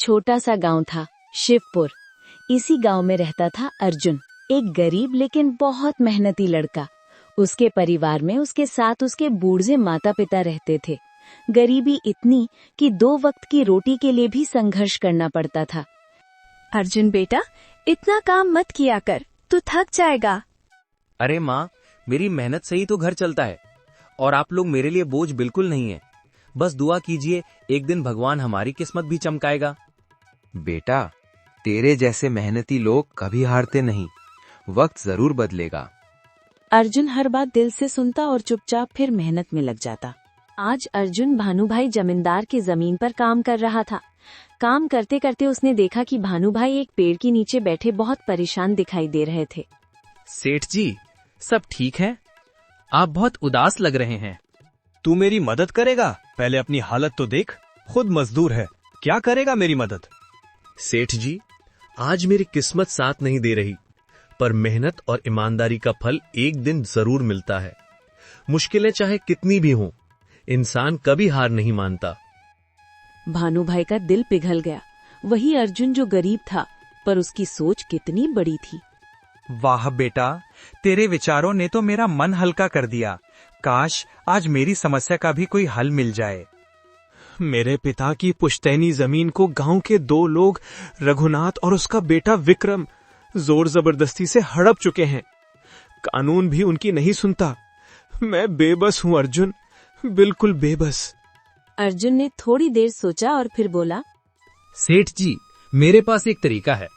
छोटा सा गांव था, शिवपुर। इसी गांव में रहता था अर्जुन, एक गरीब लेकिन बहुत मेहनती लड़का। उसके परिवार में उसके साथ उसके बूढ़े माता पिता रहते थे। गरीबी इतनी कि 2 वक्त की रोटी के लिए भी संघर्ष करना पड़ता था। अर्जुन बेटा, इतना काम मत किया कर, तू थक जाएगा। अरे माँ, मेरी मेहनत से ही तो घर चलता है और आप लोग मेरे लिए बोझ बिल्कुल नहीं है। बस दुआ कीजिए, एक दिन भगवान हमारी किस्मत भी चमकाएगा। बेटा, तेरे जैसे मेहनती लोग कभी हारते नहीं, वक्त जरूर बदलेगा। अर्जुन हर बात दिल से सुनता और चुपचाप फिर मेहनत में लग जाता। आज अर्जुन भानुभाई जमींदार की जमीन पर काम कर रहा था। काम करते करते उसने देखा कि भानुभाई एक पेड़ के नीचे बैठे बहुत परेशान दिखाई दे रहे थे। सेठ जी, सब ठीक है? आप बहुत उदास लग रहे हैं। तू मेरी मदद करेगा? पहले अपनी हालत तो देख, खुद मजदूर है, क्या करेगा मेरी मदद? सेठ जी, आज मेरी किस्मत साथ नहीं दे रही, पर मेहनत और ईमानदारी का फल एक दिन जरूर मिलता है। मुश्किलें चाहे कितनी भी हों, इंसान कभी हार नहीं मानता। भानुभाई का दिल पिघल गया। वही अर्जुन जो गरीब था, पर उसकी सोच कितनी बड़ी थी। वाह बेटा, तेरे विचारों ने तो मेरा मन हल्का कर दिया। काश आज मेरी समस्या का भी कोई हल मिल जाए। मेरे पिता की पुश्तैनी जमीन को गांव के 2 लोग, रघुनाथ और उसका बेटा विक्रम, जोर जबरदस्ती से हड़प चुके हैं। कानून भी उनकी नहीं सुनता। मैं बेबस हूँ अर्जुन, बिल्कुल बेबस। अर्जुन ने थोड़ी देर सोचा और फिर बोला, सेठ जी, मेरे पास एक तरीका है।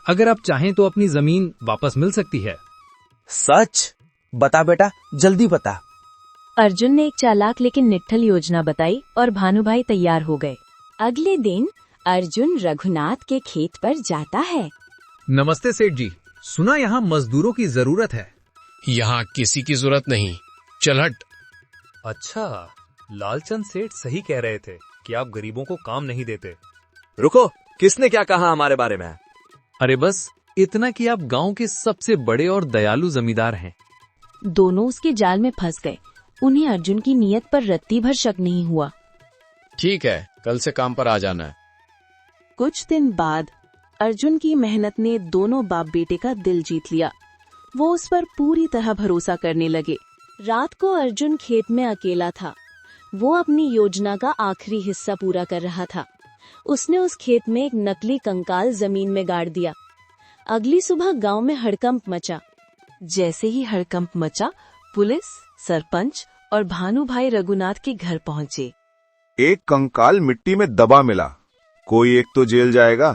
अगर आप चाहें तो अपनी जमीन वापस मिल सकती है। सच? बता बेटा, जल्दी बता। अर्जुन ने एक चालाक लेकिन निट्ठल योजना बताई और भानुभाई तैयार हो गए। अगले दिन अर्जुन रघुनाथ के खेत पर जाता है। नमस्ते सेठ जी, सुना यहाँ मजदूरों की जरूरत है। यहाँ किसी की जरूरत नहीं, चल हट। अच्छा, लालचंद सेठ सही कह रहे थे कि आप गरीबों को काम नहीं देते। रुको, किसने क्या कहा हमारे बारे में? अरे बस इतना कि आप गांव के सबसे बड़े और दयालु जमींदार हैं। दोनों उसके जाल में फंस गए। उन्हें अर्जुन की नीयत पर रत्ती भर शक नहीं हुआ। ठीक है, कल से काम पर आ जाना है। कुछ दिन बाद अर्जुन की मेहनत ने दोनों बाप बेटे का दिल जीत लिया। वो उस पर पूरी तरह भरोसा करने लगे। रात को अर्जुन खेत में अकेला था। वो अपनी योजना का आखिरी हिस्सा पूरा कर रहा था। उसने उस खेत में एक नकली कंकाल जमीन में गाड़ दिया। अगली सुबह गांव में हड़कंप मचा। जैसे ही हड़कंप मचा, पुलिस, सरपंच और भानुभाई रघुनाथ के घर पहुंचे। एक कंकाल मिट्टी में दबा मिला, कोई एक तो जेल जाएगा।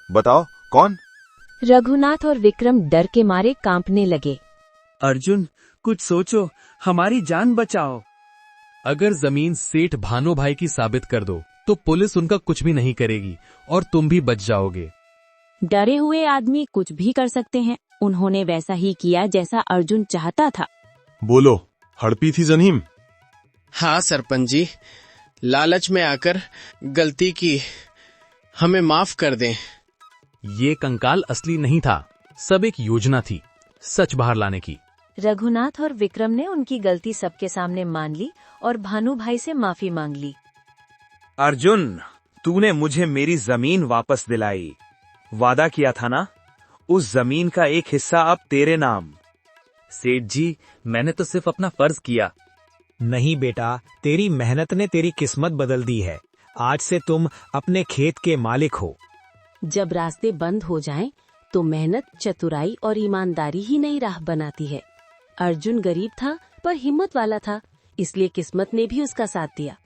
बताओ कौन? रघुनाथ और विक्रम डर के मारे कांपने लगे। अर्जुन, कुछ सोचो, हमारी जान बचाओ। अगर जमीन सेठ भानुभाई की साबित कर दो तो पुलिस उनका कुछ भी नहीं करेगी और तुम भी बच जाओगे। डरे हुए आदमी कुछ भी कर सकते हैं। उन्होंने वैसा ही किया जैसा अर्जुन चाहता था। बोलो, हड़पी थी जनीम? हाँ सरपंच जी, लालच में आकर गलती की, हमें माफ कर दें। ये कंकाल असली नहीं था, सब एक योजना थी सच बाहर लाने की। रघुनाथ और विक्रम ने उनकी गलती सबके सामने मान ली और भानुभाई से माफी मांग ली। अर्जुन, तूने मुझे मेरी जमीन वापस दिलाई। वादा किया था ना, उस जमीन का एक हिस्सा अब तेरे नाम। सेठ जी, मैंने तो सिर्फ अपना फर्ज किया। नहीं बेटा, तेरी मेहनत ने तेरी किस्मत बदल दी है। आज से तुम अपने खेत के मालिक हो। जब रास्ते बंद हो जाएं, तो मेहनत, चतुराई और ईमानदारी ही नई राह बनाती है। अर्जुन गरीब था पर हिम्मत वाला था, इसलिए किस्मत ने भी उसका साथ दिया।